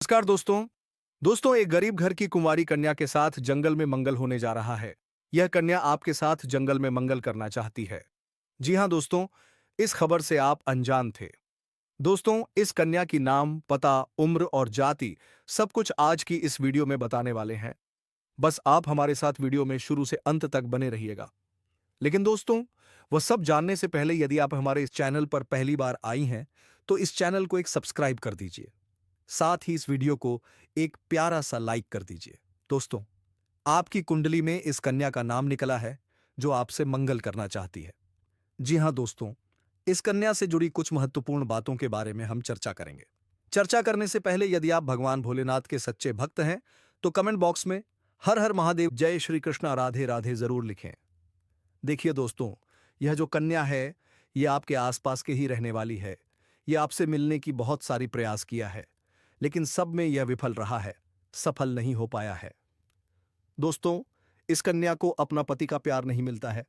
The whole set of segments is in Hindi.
नमस्कार दोस्तों। दोस्तों, एक गरीब घर की कुंवारी कन्या के साथ जंगल में मंगल होने जा रहा है। यह कन्या आपके साथ जंगल में मंगल करना चाहती है। जी हां दोस्तों, इस खबर से आप अनजान थे। दोस्तों, इस कन्या की नाम, पता, उम्र और जाति सब कुछ आज की इस वीडियो में बताने वाले हैं। बस आप हमारे साथ वीडियो में शुरू से अंत तक बने रहिएगा। लेकिन दोस्तों, वह सब जानने से पहले यदि आप हमारे इस चैनल पर पहली बार आई हैं, तो इस चैनल को एक सब्सक्राइब कर दीजिए। साथ ही इस वीडियो को एक प्यारा सा लाइक कर दीजिए। दोस्तों, आपकी कुंडली में इस कन्या का नाम निकला है जो आपसे मंगल करना चाहती है। जी हां दोस्तों, इस कन्या से जुड़ी कुछ महत्वपूर्ण बातों के बारे में हम चर्चा करेंगे। चर्चा करने से पहले यदि आप भगवान भोलेनाथ के सच्चे भक्त हैं, तो कमेंट बॉक्स में हर हर महादेव, जय श्री कृष्णा, राधे राधे जरूर लिखें। देखिए दोस्तों, यह जो कन्या है, यह आपके आसपास के ही रहने वाली है। यह आपसे मिलने की बहुत सारी प्रयास किया है, लेकिन सब में यह विफल रहा है, सफल नहीं हो पाया है। दोस्तों, इस कन्या को अपना पति का प्यार नहीं मिलता है,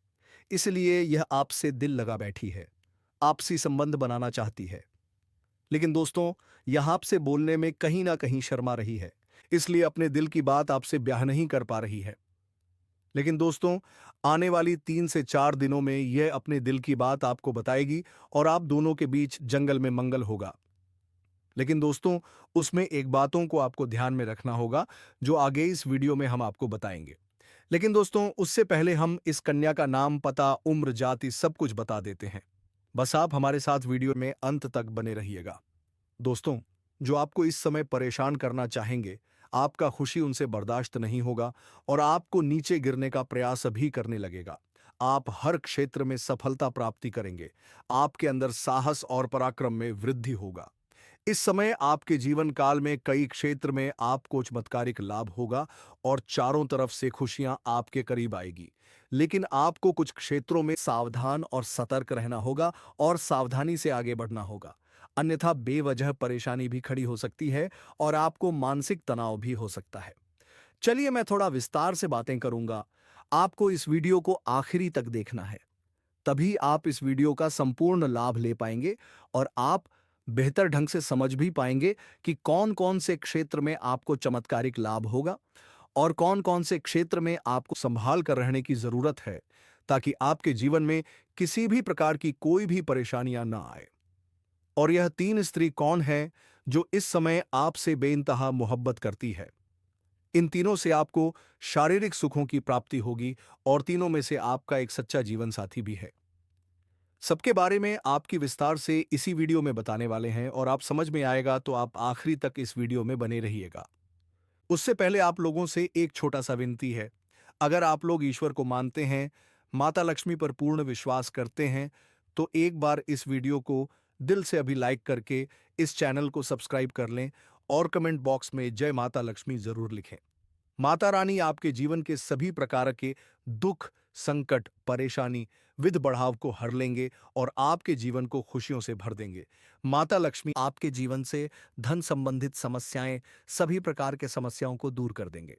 इसलिए यह आपसे दिल लगा बैठी है, आपसी संबंध बनाना चाहती है। लेकिन दोस्तों, यह आपसे बोलने में कहीं ना कहीं शर्मा रही है, इसलिए अपने दिल की बात आपसे ब्याह नहीं कर पा रही है। लेकिन दोस्तों, आने वाली 3 से 4 दिनों में यह अपने दिल की बात आपको बताएगी और आप दोनों के बीच जंगल में मंगल होगा। लेकिन दोस्तों, उसमें एक बातों को आपको ध्यान में रखना होगा, जो आगे इस वीडियो में हम आपको बताएंगे। लेकिन दोस्तों, उससे पहले हम इस कन्या का नाम, पता, उम्र, जाति सब कुछ बता देते हैं। बस आप हमारे साथ वीडियो में अंत तक बने रहिएगा। दोस्तों, जो आपको इस समय परेशान करना चाहेंगे, आपका खुशी उनसे बर्दाश्त नहीं होगा और आपको नीचे गिरने का प्रयास भी करने लगेगा। आप हर क्षेत्र में सफलता प्राप्ति करेंगे। आपके अंदर साहस और पराक्रम में वृद्धि होगा। इस समय आपके जीवन काल में कई क्षेत्र में आपको चमत्कारिक लाभ होगा और चारों तरफ से खुशियां आपके करीब आएगी। लेकिन आपको कुछ क्षेत्रों में सावधान और सतर्क रहना होगा और सावधानी से आगे बढ़ना होगा। अन्यथा बेवजह परेशानी भी खड़ी हो सकती है और आपको मानसिक तनाव भी हो सकता है। चलिए, मैं थोड़ा विस्तार से बातें करूंगा। आपको इस वीडियो को आखिरी तक देखना है, तभी आप इस वीडियो का संपूर्ण लाभ ले पाएंगे और आप बेहतर ढंग से समझ भी पाएंगे कि कौन-कौन से क्षेत्र में आपको चमत्कारिक लाभ होगा और कौन-कौन से क्षेत्र में आपको संभाल कर रहने की जरूरत है, ताकि आपके जीवन में किसी भी प्रकार की कोई भी परेशानियां ना आए। और यह 3 स्त्री कौन है जो इस समय आपसे बेइंतहा मोहब्बत करती है? इन तीनों से आपको शारीरिक सुखों की प्राप्ति होगी और तीनों में से आपका एक सच्चा जीवन साथी भी है। सबके बारे में आपकी विस्तार से इसी वीडियो में बताने वाले हैं और आप समझ में आएगा तो आप आखिरी तक इस वीडियो में बने रहिएगा। उससे पहले आप लोगों से एक छोटा सा विनती है। अगर आप लोग ईश्वर को मानते हैं, माता लक्ष्मी पर पूर्ण विश्वास करते हैं, तो एक बार इस वीडियो को दिल से अभी लाइक करके इस चैनल को सब्सक्राइब कर लें और कमेंट बॉक्स में जय माता लक्ष्मी जरूर लिखें। माता रानी आपके जीवन के सभी प्रकार के दुख, संकट, परेशानी, विध बढ़ाव को हर लेंगे और आपके जीवन को खुशियों से भर देंगे। माता लक्ष्मी आपके जीवन से धन संबंधित समस्याएं, सभी प्रकार के समस्याओं को दूर कर देंगे।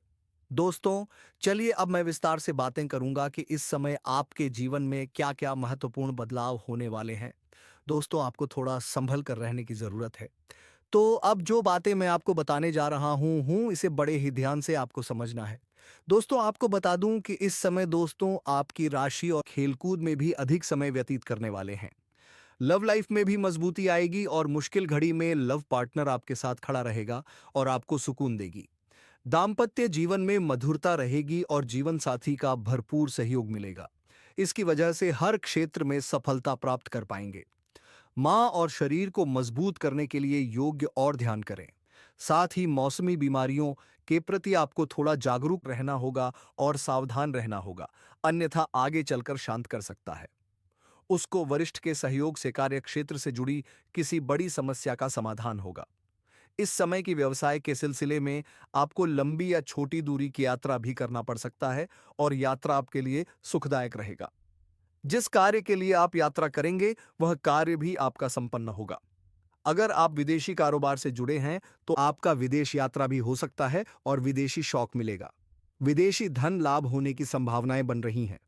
दोस्तों, चलिए अब मैं विस्तार से बातें करूंगा कि इस समय आपके जीवन में क्या-क्या महत्वपूर्ण बदलाव होने वाले हैं। दोस्तों, आपको थोड़ा संभल कर रहने की जरूरत है। तो अब जो बातें मैं आपको बताने जा रहा हूँ, इसे बड़े ही ध्यान से आपको समझना है। दोस्तों, आपको बता दूं कि इस समय दोस्तों आपकी राशि और खेलकूद में भी अधिक समय व्यतीत करने वाले हैं। लव लाइफ में भी मजबूती आएगी और मुश्किल घड़ी में लव पार्टनर आपके साथ खड़ा रहेगा और आपको सुकून देगी। दाम्पत्य जीवन में मधुरता रहेगी और जीवन साथी का भरपूर सहयोग मिलेगा। इसकी वजह से हर क्षेत्र में सफलता प्राप्त कर पाएंगे। मां और शरीर को मजबूत करने के लिए योग्य और ध्यान करें। साथ ही मौसमी बीमारियों के प्रति आपको थोड़ा जागरूक रहना होगा और सावधान रहना होगा, अन्यथा आगे चलकर शांत कर सकता है। उसको वरिष्ठ के सहयोग से कार्य क्षेत्र से जुड़ी किसी बड़ी समस्या का समाधान होगा। इस समय की व्यवसाय के सिलसिले में आपको लंबी या छोटी दूरी की यात्रा भी करना पड़ सकता है और यात्रा आपके लिए सुखदायक रहेगा। जिस कार्य के लिए आप यात्रा करेंगे, वह कार्य भी आपका संपन्न होगा। अगर आप विदेशी कारोबार से जुड़े हैं, तो आपका विदेश यात्रा भी हो सकता है और विदेशी शौक मिलेगा। विदेशी धन लाभ होने की संभावनाएं बन रही हैं,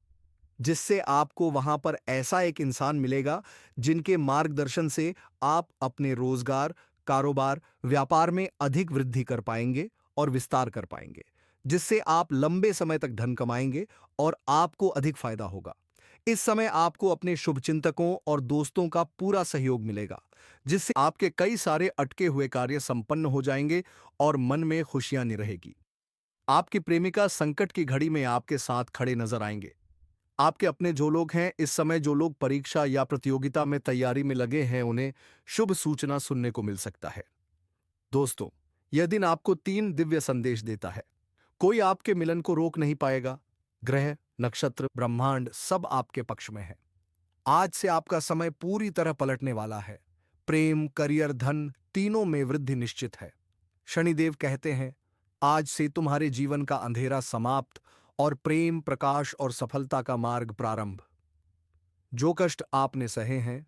जिससे आपको वहां पर ऐसा एक इंसान मिलेगा जिनके मार्गदर्शन से आप अपने रोजगार, कारोबार, व्यापार में अधिक वृद्धि कर पाएंगे और विस्तार कर पाएंगे, जिससे आप लंबे समय तक धन कमाएंगे और आपको अधिक फायदा होगा। इस समय आपको अपने शुभचिंतकों और दोस्तों का पूरा सहयोग मिलेगा, जिससे आपके कई सारे अटके हुए कार्य संपन्न हो जाएंगे और मन में खुशियां नहीं रहेगी। आपकी प्रेमिका संकट की घड़ी में आपके साथ खड़े नजर आएंगे। आपके अपने जो लोग हैं, इस समय जो लोग परीक्षा या प्रतियोगिता में तैयारी में लगे हैं, उन्हें शुभ सूचना सुनने को मिल सकता है। दोस्तों, यह दिन आपको 3 दिव्य संदेश देता है। कोई आपके मिलन को रोक नहीं पाएगा। ग्रह, नक्षत्र, ब्रह्मांड सब आपके पक्ष में है। आज से आपका समय पूरी तरह पलटने वाला है। प्रेम, करियर, धन तीनों में वृद्धि निश्चित है। शनिदेव कहते हैं, आज से तुम्हारे जीवन का अंधेरा समाप्त और प्रेम, प्रकाश और सफलता का मार्ग प्रारंभ। जो कष्ट आपने सहे हैं,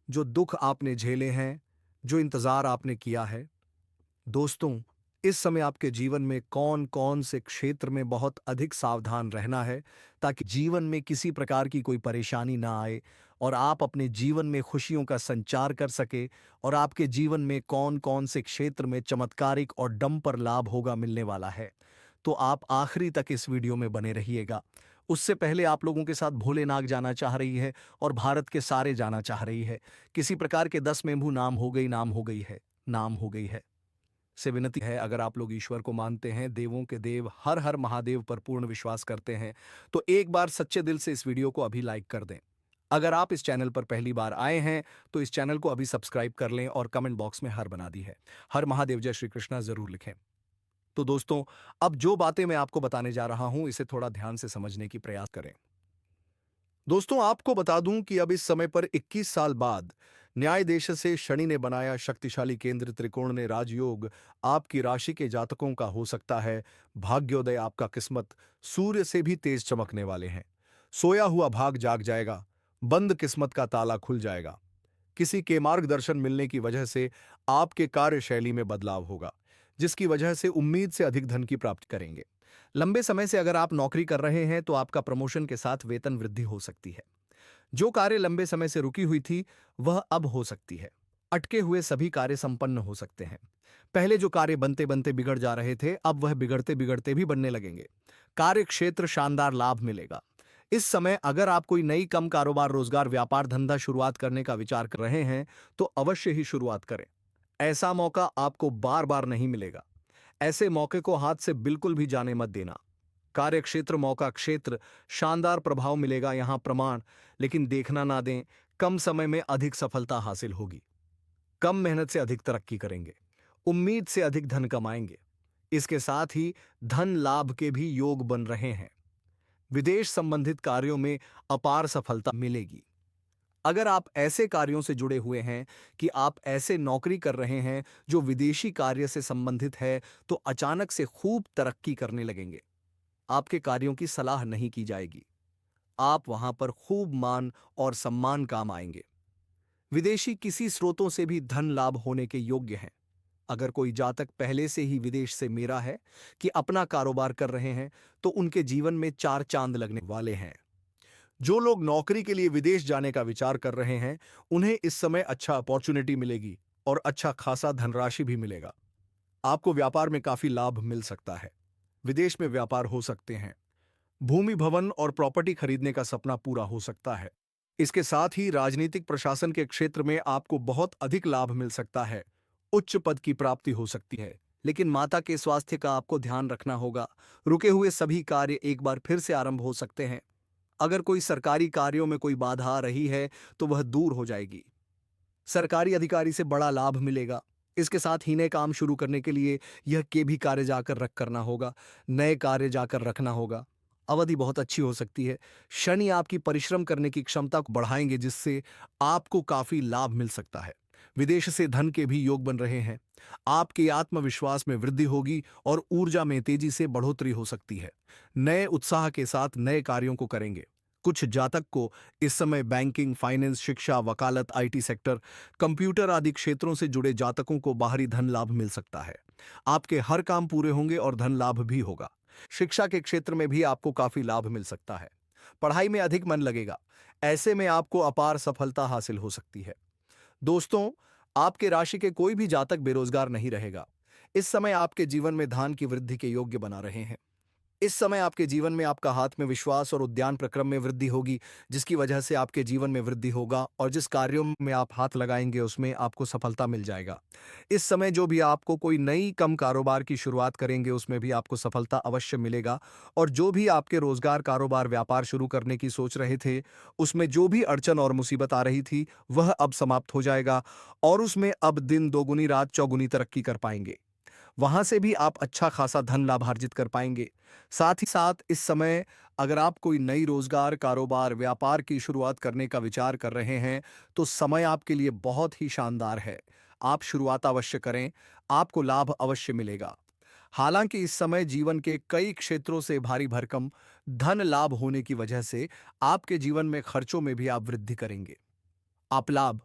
जो दुख आपने झेले हैं, जो इंतजार आपने किया है, दोस्तों, इस समय आपके जीवन में कौन कौन से क्षेत्र में बहुत अधिक सावधान रहना है, ताकि जीवन में किसी प्रकार की कोई परेशानी ना आए और आप अपने जीवन में खुशियों का संचार कर सके, और आपके जीवन में कौन कौन से क्षेत्र में चमत्कारिक और डंपर लाभ होगा मिलने वाला है। तो आप आखिरी तक इस वीडियो में बने रहिएगा। उससे पहले आप लोगों के साथ भोलेनाथ जाना चाह रही है और भारत के सारे जाना चाह रही है। किसी प्रकार के 10 मेंभू नाम हो गई, नाम हो गई है, नाम हो गई है से विनती है, अगर आप लोग ईश्वर को मानते हैं, देवों के देव हर हर महादेव पर पूर्ण विश्वास करते हैं, तो एक बार सच्चे दिल से इस वीडियो को अभी लाइक कर दें। अगर आप इस चैनल पर पहली बार आए हैं तो इस चैनल को अभी सब्सक्राइब कर लें और कमेंट बॉक्स में हर बना दी है, हर महादेव जय श्री कृष्णा जरूर लिखें। तो दोस्तों, अब जो बातें मैं आपको बताने जा रहा हूं, इसे थोड़ा ध्यान से समझने की प्रयास करें। दोस्तों, आपको बता दूं कि अब इस समय पर 21 साल बाद न्याय देश से शनि ने बनाया शक्तिशाली केंद्र त्रिकोण ने राजयोग आपकी राशि के जातकों का हो सकता है। भाग्योदय आपका किस्मत सूर्य से भी तेज चमकने वाले हैं। सोया हुआ भाग जाग जाएगा, बंद किस्मत का ताला खुल जाएगा। किसी के मार्गदर्शन मिलने की वजह से आपके कार्यशैली में बदलाव होगा, जिसकी वजह से उम्मीद से अधिक धन की प्राप्ति करेंगे। लंबे समय से अगर आप नौकरी कर रहे हैं तो आपका प्रमोशन के साथ वेतन वृद्धि हो सकती है। जो कार्य लंबे समय से रुकी हुई थी, वह अब हो सकती है। अटके हुए सभी कार्य संपन्न हो सकते हैं। पहले जो कार्य बनते बनते बिगड़ जा रहे थे, अब वह बिगड़ते बिगड़ते भी बनने लगेंगे। कार्य क्षेत्र शानदार लाभ मिलेगा। इस समय अगर आप कोई नई कम कारोबार, रोजगार, व्यापार, धंधा शुरुआत करने का विचार कर रहे हैं तो अवश्य ही शुरुआत करें। ऐसा मौका आपको बार बार नहीं मिलेगा। ऐसे मौके को हाथ से बिल्कुल भी जाने मत देना। कार्यक्षेत्र, मौका क्षेत्र, शानदार प्रभाव मिलेगा यहां प्रमाण, लेकिन देखना ना दें। कम समय में अधिक सफलता हासिल होगी। कम मेहनत से अधिक तरक्की करेंगे। उम्मीद से अधिक धन कमाएंगे। इसके साथ ही धन लाभ के भी योग बन रहे हैं। विदेश संबंधित कार्यों में अपार सफलता मिलेगी। अगर आप ऐसे कार्यों से जुड़े हुए हैं कि आप ऐसे नौकरी कर रहे हैं जो विदेशी कार्य से संबंधित है, तो अचानक से खूब तरक्की करने लगेंगे। आपके कार्यों की सलाह नहीं की जाएगी। आप वहां पर खूब मान और सम्मान काम आएंगे। विदेशी किसी स्रोतों से भी धन लाभ होने के योग्य हैं। अगर कोई जातक पहले से ही विदेश से मेरा है कि अपना कारोबार कर रहे हैं, तो उनके जीवन में 4 चांद लगने वाले हैं। जो लोग नौकरी के लिए विदेश जाने का विचार कर रहे हैं, उन्हें इस समय अच्छा अपॉर्चुनिटी मिलेगी और अच्छा खासा धनराशि भी मिलेगा। आपको व्यापार में काफी लाभ मिल सकता है। विदेश में व्यापार हो सकते हैं। भूमि, भवन और प्रॉपर्टी खरीदने का सपना पूरा हो सकता है। इसके साथ ही राजनीतिक प्रशासन के क्षेत्र में आपको बहुत अधिक लाभ मिल सकता है। उच्च पद की प्राप्ति हो सकती है, लेकिन माता के स्वास्थ्य का आपको ध्यान रखना होगा। रुके हुए सभी कार्य एक बार फिर से आरंभ हो सकते हैं। अगर कोई सरकारी कार्यों में कोई बाधा आ रही है तो वह दूर हो जाएगी। सरकारी अधिकारी से बड़ा लाभ मिलेगा। इसके साथ ही नए काम शुरू करने के लिए यह के भी कार्य जाकर रख करना होगा, नए कार्य जाकर रखना होगा। अवधि बहुत अच्छी हो सकती है। शनि आपकी परिश्रम करने की क्षमता को बढ़ाएंगे, जिससे आपको काफी लाभ मिल सकता है। विदेश से धन के भी योग बन रहे हैं। आपके आत्मविश्वास में वृद्धि होगी और ऊर्जा में तेजी से बढ़ोतरी हो सकती है। नए उत्साह के साथ नए कार्यों को करेंगे। कुछ जातक को इस समय बैंकिंग, फाइनेंस, शिक्षा, वकालत, आईटी सेक्टर, कंप्यूटर आदि क्षेत्रों से जुड़े जातकों को बाहरी धन लाभ मिल सकता है। आपके हर काम पूरे होंगे और धन लाभ भी होगा। शिक्षा के क्षेत्र में भी आपको काफी लाभ मिल सकता है। पढ़ाई में अधिक मन लगेगा। ऐसे में आपको अपार सफलता हासिल हो सकती है। दोस्तों, आपके राशि के कोई भी जातक बेरोजगार नहीं रहेगा। इस समय आपके जीवन में धन की वृद्धि के योग्य बना रहे हैं। इस समय आपके जीवन में आपका हाथ में विश्वास और उद्यान प्रक्रम में वृद्धि होगी, जिसकी वजह से आपके जीवन में वृद्धि होगा और जिस कार्यों में आप हाथ लगाएंगे उसमें आपको सफलता मिल जाएगा। इस समय जो भी आपको कोई नई कम कारोबार की शुरुआत करेंगे उसमें भी आपको सफलता अवश्य मिलेगा। और जो भी आपके रोजगार कारोबार व्यापार शुरू करने की सोच रहे थे, उसमें जो भी अड़चन और मुसीबत आ रही थी वह अब समाप्त हो जाएगा और उसमें अब दिन दोगुनी रात चौगुनी तरक्की कर पाएंगे। वहां से भी आप अच्छा खासा धन लाभ अर्जित कर पाएंगे। साथ ही साथ इस समय अगर आप कोई नई रोजगार कारोबार व्यापार की शुरुआत करने का विचार कर रहे हैं तो समय आपके लिए बहुत ही शानदार है। आप शुरुआत अवश्य करें, आपको लाभ अवश्य मिलेगा। हालांकि इस समय जीवन के कई क्षेत्रों से भारी भरकम धन लाभ होने की वजह से आपके जीवन में खर्चों में भी आप वृद्धि करेंगे। आप लाभ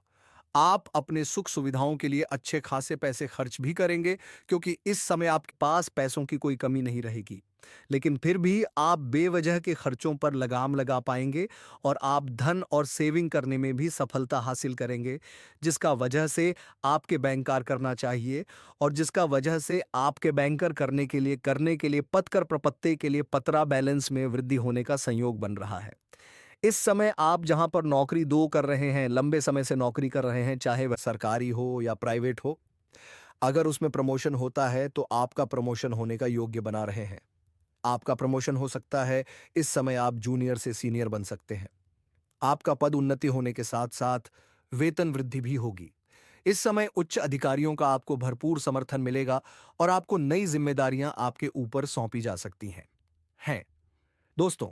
आप अपने सुख सुविधाओं के लिए अच्छे खासे पैसे खर्च भी करेंगे, क्योंकि इस समय आपके पास पैसों की कोई कमी नहीं रहेगी। लेकिन फिर भी आप बेवजह के खर्चों पर लगाम लगा पाएंगे और आप धन और सेविंग करने में भी सफलता हासिल करेंगे, जिसका वजह से आपके बैंकर करना चाहिए और जिसका वजह से आपके बैंकर करने के लिए पत्कर प्रपत्ति के लिए पतरा बैलेंस में वृद्धि होने का संयोग बन रहा है। इस समय आप जहां पर नौकरी दो कर रहे हैं, लंबे समय से नौकरी कर रहे हैं, चाहे वह सरकारी हो या प्राइवेट हो, अगर उसमें प्रमोशन होता है तो आपका प्रमोशन होने का योग्य बना रहे हैं। आपका प्रमोशन हो सकता है, इस समय आप जूनियर से सीनियर बन सकते हैं। आपका पद उन्नति होने के साथ साथ वेतन वृद्धि भी होगी। इस समय उच्च अधिकारियों का आपको भरपूर समर्थन मिलेगा और आपको नई जिम्मेदारियां आपके ऊपर सौंपी जा सकती हैं। दोस्तों,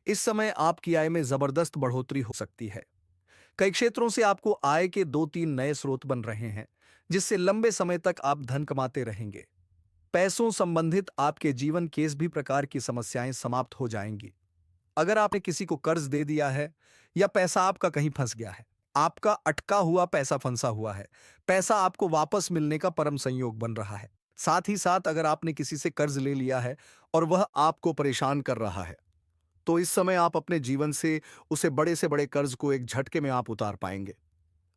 इस समय आपकी आय में जबरदस्त बढ़ोतरी हो सकती है। कई क्षेत्रों से आपको आय के 2-3 नए स्रोत बन रहे हैं, जिससे लंबे समय तक आप धन कमाते रहेंगे। पैसों संबंधित आपके जीवन के इस भी प्रकार की समस्याएं समाप्त हो जाएंगी। अगर आपने किसी को कर्ज दे दिया है या पैसा आपका कहीं फंस गया है, आपका अटका हुआ पैसा फंसा हुआ है, पैसा आपको वापस मिलने का परम संयोग बन रहा है। साथ ही साथ अगर आपने किसी से कर्ज ले लिया है और वह आपको परेशान कर रहा है, तो इस समय आप अपने जीवन से बड़े कर्ज को एक झटके में आप उतार पाएंगे।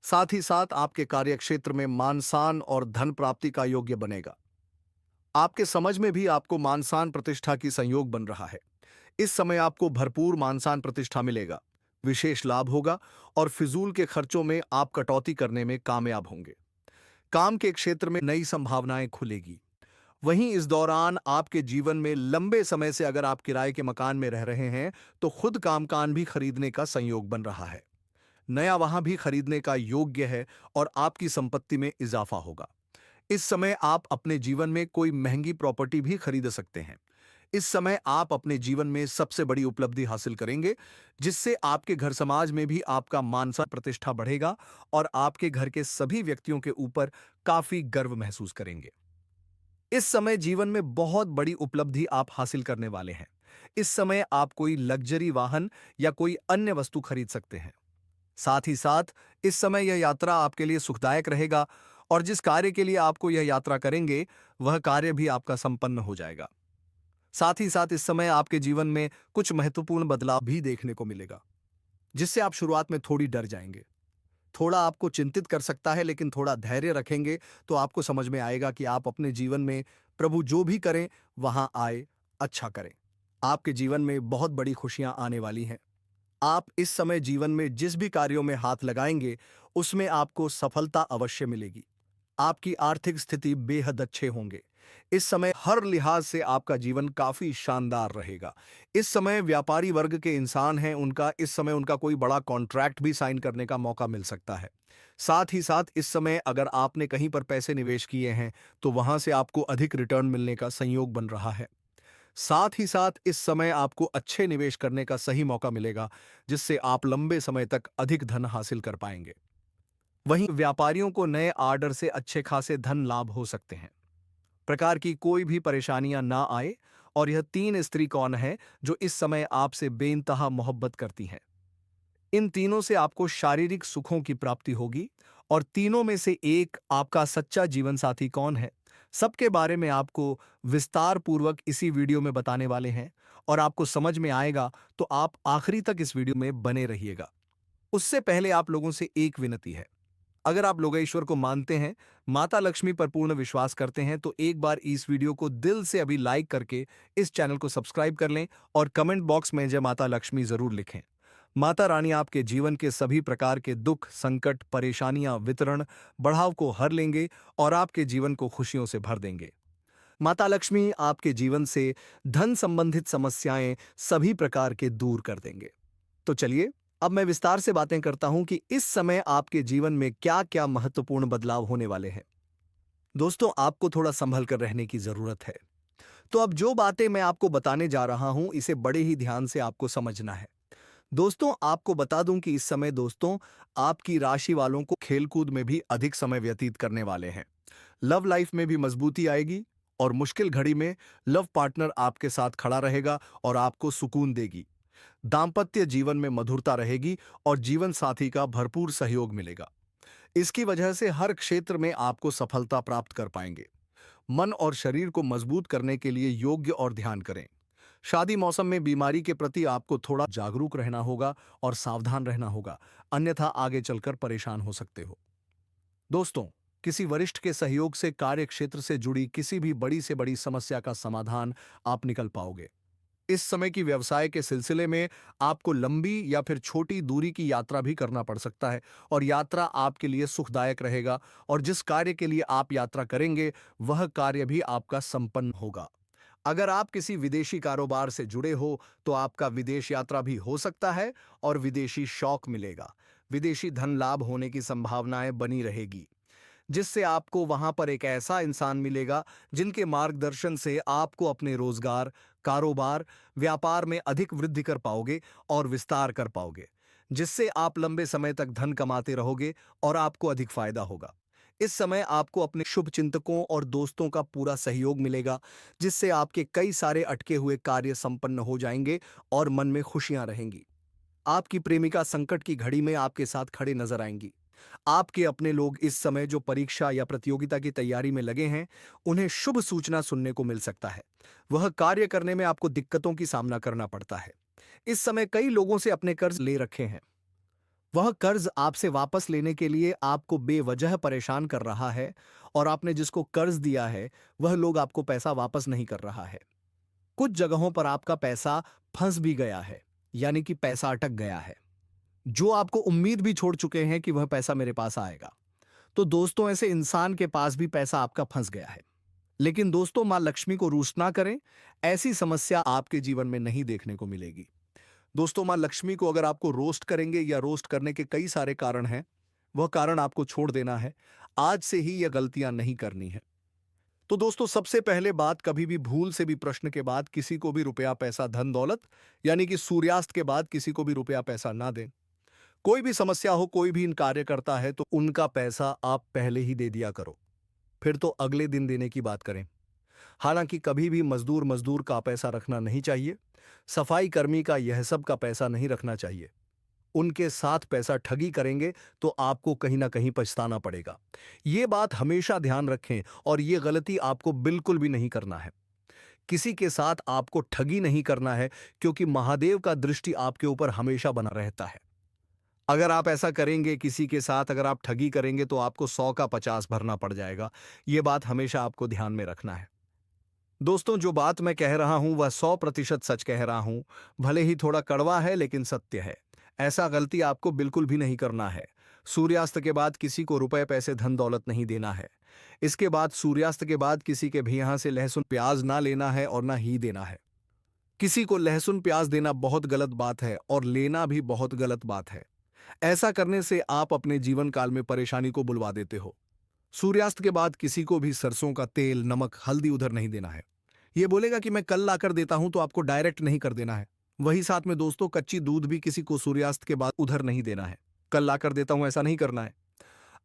साथ ही साथ आपके कार्यक्षेत्र में मान-सान और धन प्राप्ति का योग्य बनेगा। आपके समझ में भी आपको मान-सान प्रतिष्ठा की संयोग बन रहा है। इस समय आपको भरपूर मान-सान प्रतिष्ठा मिलेगा, विशेष लाभ होगा और फिजूल के खर्चों में आप कटौती करने में कामयाब होंगे। काम के क्षेत्र में नई संभावनाएं खुलेगी। वहीं इस दौरान आपके जीवन में लंबे समय से अगर आप किराए के मकान में रह रहे हैं तो खुद का मकान भी खरीदने का संयोग बन रहा है। नया वहां भी खरीदने का योग्य है और आपकी संपत्ति में इजाफा होगा। इस समय आप अपने जीवन में कोई महंगी प्रॉपर्टी भी खरीद सकते हैं। इस समय आप अपने जीवन में सबसे बड़ी उपलब्धि हासिल करेंगे, जिससे आपके घर समाज में भी आपका मान सम्मान प्रतिष्ठा बढ़ेगा और आपके घर के सभी व्यक्तियों के ऊपर काफी गर्व महसूस करेंगे। इस समय जीवन में बहुत बड़ी उपलब्धि आप हासिल करने वाले हैं। इस समय आप कोई लग्जरी वाहन या कोई अन्य वस्तु खरीद सकते हैं। साथ ही साथ इस समय यह यात्रा आपके लिए सुखदायक रहेगा और जिस कार्य के लिए आपको यह यात्रा करेंगे, वह कार्य भी आपका संपन्न हो जाएगा। साथ ही साथ इस समय आपके जीवन में कुछ महत्वपूर्ण बदलाव भी देखने को मिलेगा, जिससे आप शुरुआत में थोड़ी डर जाएंगे। थोड़ा आपको चिंतित कर सकता है, लेकिन थोड़ा धैर्य रखेंगे तो आपको समझ में आएगा कि आप अपने जीवन में प्रभु जो भी करें वहां आए अच्छा करें। आपके जीवन में बहुत बड़ी खुशियां आने वाली हैं। आप इस समय जीवन में जिस भी कार्यों में हाथ लगाएंगे उसमें आपको सफलता अवश्य मिलेगी। आपकी आर्थिक स्थिति बेहद अच्छे होंगे। इस समय हर लिहाज से आपका जीवन काफी शानदार रहेगा। इस समय व्यापारी वर्ग के इंसान हैं, उनका कोई बड़ा कॉन्ट्रैक्ट भी साइन करने का मौका मिल सकता है। साथ ही साथ इस समय अगर आपने कहीं पर पैसे निवेश किए हैं तो वहां से आपको अधिक रिटर्न मिलने का संयोग बन रहा है। साथ ही साथ इस समय आपको अच्छे निवेश करने का सही मौका मिलेगा, जिससे आप लंबे समय तक अधिक धन हासिल कर पाएंगे। वहीं व्यापारियों को नए ऑर्डर से अच्छे खासे धन लाभ हो सकते हैं। प्रकार की कोई भी परेशानियां ना आए। और यह 3 स्त्री कौन है जो इस समय आपसे बेइंतहा मोहब्बत करती हैं। इन तीनों से आपको शारीरिक सुखों की प्राप्ति होगी और तीनों में से एक आपका सच्चा जीवन साथी कौन है, सबके बारे में आपको विस्तार पूर्वक इसी वीडियो में बताने वाले हैं और आपको समझ में आएगा तो आप आखिरी तक इस वीडियो में बने रहिएगा। उससे पहले आप लोगों से एक विनती है, अगर आप लोगेश्वर को मानते हैं, माता लक्ष्मी पर पूर्ण विश्वास करते हैं, तो एक बार इस वीडियो को दिल से अभी लाइक करके इस चैनल को सब्सक्राइब कर लें और कमेंट बॉक्स में जय माता लक्ष्मी जरूर लिखें। माता रानी आपके जीवन के सभी प्रकार के दुख, संकट, परेशानियां, वितरण, बढ़ाव को हर लेंगे और आपके जीवन को खुशियों से भर देंगे। माता लक्ष्मी आपके जीवन से धन संबंधित समस्याएं सभी प्रकार के दूर कर देंगे। तो चलिए, अब मैं विस्तार से बातें करता हूं कि इस समय आपके जीवन में क्या-क्या महत्वपूर्ण बदलाव होने वाले हैं। दोस्तों, आपको थोड़ा संभल कर रहने की जरूरत है। तो अब जो बातें मैं आपको बताने जा रहा हूं, इसे बड़े ही ध्यान से आपको समझना है। दोस्तों, आपको बता दूं कि इस समय दोस्तों, आपकी राशि वालों को खेलकूद में भी अधिक समय व्यतीत करने वाले हैं। लव लाइफ में भी मजबूती आएगी और मुश्किल घड़ी में लव पार्टनर आपके साथ खड़ा रहेगा और आपको सुकून देगी। दांपत्य जीवन में मधुरता रहेगी और जीवन साथी का भरपूर सहयोग मिलेगा। इसकी वजह से हर क्षेत्र में आपको सफलता प्राप्त कर पाएंगे। मन और शरीर को मजबूत करने के लिए योग्य और ध्यान करें। शादी मौसम में बीमारी के प्रति आपको थोड़ा जागरूक रहना होगा और सावधान रहना होगा, अन्यथा आगे चलकर परेशान हो सकते हो। दोस्तों, किसी वरिष्ठ के सहयोग से कार्य क्षेत्र से जुड़ी किसी भी बड़ी से बड़ी समस्या का समाधान आप निकल पाओगे। इस समय की व्यवसाय के सिलसिले में आपको लंबी या फिर छोटी दूरी की यात्रा भी करना पड़ सकता है और यात्रा आपके लिए सुखदायक रहेगा और जिस कार्य के लिए आप यात्रा करेंगे वह कार्य भी आपका संपन्न होगा। अगर आप किसी विदेशी कारोबार से जुड़े हो तो आपका विदेश यात्रा भी हो सकता है और विदेशी शौक मिलेगा। विदेशी धन लाभ होने की संभावनाएं बनी रहेगी, जिससे आपको वहां पर एक ऐसा इंसान मिलेगा जिनके मार्गदर्शन से आपको अपने रोजगार, कारोबार, व्यापार में अधिक वृद्धि कर पाओगे और विस्तार कर पाओगे, जिससे आप लंबे समय तक धन कमाते रहोगे और आपको अधिक फायदा होगा। इस समय आपको अपने शुभ चिंतकों और दोस्तों का पूरा सहयोग मिलेगा, जिससे आपके कई सारे अटके हुए कार्य संपन्न हो जाएंगे और मन में खुशियां रहेंगी। आपकी प्रेमिका संकट की घड़ी में आपके साथ खड़े नजर आएंगी। आपके अपने लोग इस समय जो परीक्षा या प्रतियोगिता की तैयारी में लगे हैं, उन्हें शुभ सूचना सुनने को मिल सकता है। वह कार्य करने में आपको दिक्कतों की सामना करना पड़ता है। इस समय कई लोगों से अपने कर्ज ले रखे हैं। वह कर्ज आपसे वापस लेने के लिए आपको बेवजह परेशान कर रहा है और आपने जिसको कर्ज दिया है, वह लोग आपको पैसा वापस नहीं कर रहा है। कुछ जगहों पर आपका पैसा फंस भी गया है, यानी कि पैसा अटक गया है। जो आपको उम्मीद भी छोड़ चुके हैं कि वह पैसा मेरे पास आएगा। तो दोस्तों, ऐसे इंसान के पास भी पैसा आपका फंस गया है। लेकिन दोस्तों, मां लक्ष्मी को रूष्ट ना करें, ऐसी समस्या आपके जीवन में नहीं देखने को मिलेगी। दोस्तों, मां लक्ष्मी को अगर आपको रोस्ट करेंगे या रोस्ट करने के कई सारे कारण हैं, वह कारण आपको छोड़ देना है। आज से ही यह गलतियां नहीं करनी है। तो दोस्तों, सबसे पहले बात, कभी भी भूल से भी प्रश्न के बाद किसी को भी रुपया पैसा धन दौलत, यानी कि सूर्यास्त के बाद किसी को भी रुपया पैसा ना दें। कोई भी समस्या हो, कोई भी इन कार्य करता है तो उनका पैसा आप पहले ही दे दिया करो, फिर तो अगले दिन देने की बात करें। हालांकि कभी भी मजदूर मजदूर का पैसा रखना नहीं चाहिए। सफाई कर्मी का यह सब का पैसा नहीं रखना चाहिए। उनके साथ पैसा ठगी करेंगे तो आपको कहीं ना कहीं पछताना पड़ेगा। ये बात हमेशा ध्यान रखें और ये गलती आपको बिल्कुल भी नहीं करना है। किसी के साथ आपको ठगी नहीं करना है, क्योंकि महादेव का दृष्टि आपके ऊपर हमेशा बना रहता है। अगर आप ऐसा करेंगे, किसी के साथ अगर आप ठगी करेंगे तो आपको 100 का 50 भरना पड़ जाएगा। ये बात हमेशा आपको ध्यान में रखना है। दोस्तों, जो बात मैं कह रहा हूं वह 100% सच कह रहा हूं। भले ही थोड़ा कड़वा है लेकिन सत्य है। ऐसा गलती आपको बिल्कुल भी नहीं करना है। सूर्यास्त के बाद किसी को रुपए पैसे धन दौलत नहीं देना है। इसके बाद सूर्यास्त के बाद किसी के भी यहां से लहसुन प्याज ना लेना है और ना ही देना है। किसी को लहसुन प्याज देना बहुत गलत बात है और लेना भी बहुत गलत बात है। ऐसा करने से आप अपने जीवन काल में परेशानी को बुलवा देते हो। सूर्यास्त के बाद किसी को भी सरसों का तेल, नमक, हल्दी उधर नहीं देना है। ये बोलेगा कि मैं कल लाकर देता हूं, तो आपको डायरेक्ट नहीं कर देना है। वही साथ में दोस्तों, कच्ची दूध भी किसी को सूर्यास्त के बाद उधर नहीं देना है। कल लाकर देता हूं ऐसा नहीं करना है।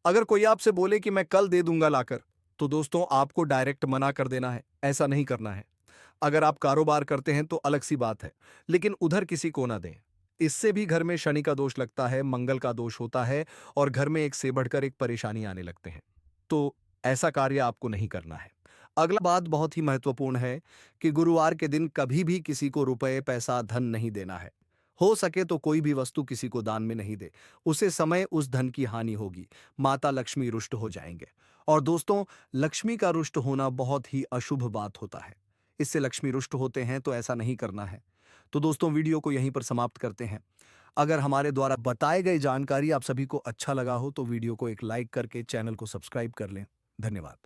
अगर कोई आपसे बोले कि मैं कल दे दूंगा लाकर, तो दोस्तों आपको डायरेक्ट मना कर देना है, ऐसा नहीं करना है। अगर आप कारोबार करते हैं तो अलग सी बात है, लेकिन उधर किसी को ना दें। इससे भी घर में शनि का दोष लगता है, मंगल का दोष होता है और घर में एक से बढ़कर एक परेशानी आने लगते हैं। तो ऐसा कार्य आपको नहीं करना है। अगला बात बहुत ही महत्वपूर्ण है कि गुरुवार के दिन कभी भी किसी को रुपए, पैसा, धन नहीं देना है हो सके तो कोई भी वस्तु किसी को दान में नहीं दे, उसे समय उस धन की हानि होगी, माता लक्ष्मी रुष्ट हो जाएंगे। और दोस्तों, लक्ष्मी का रुष्ट होना बहुत ही अशुभ बात होता है, इससे लक्ष्मी रुष्ट होते हैं तो ऐसा नहीं करना है। तो दोस्तों, वीडियो को यहीं पर समाप्त करते हैं। अगर हमारे द्वारा बताए गए जानकारी आप सभी को अच्छा लगा हो तो वीडियो को एक लाइक करके चैनल को सब्सक्राइब कर लें। धन्यवाद।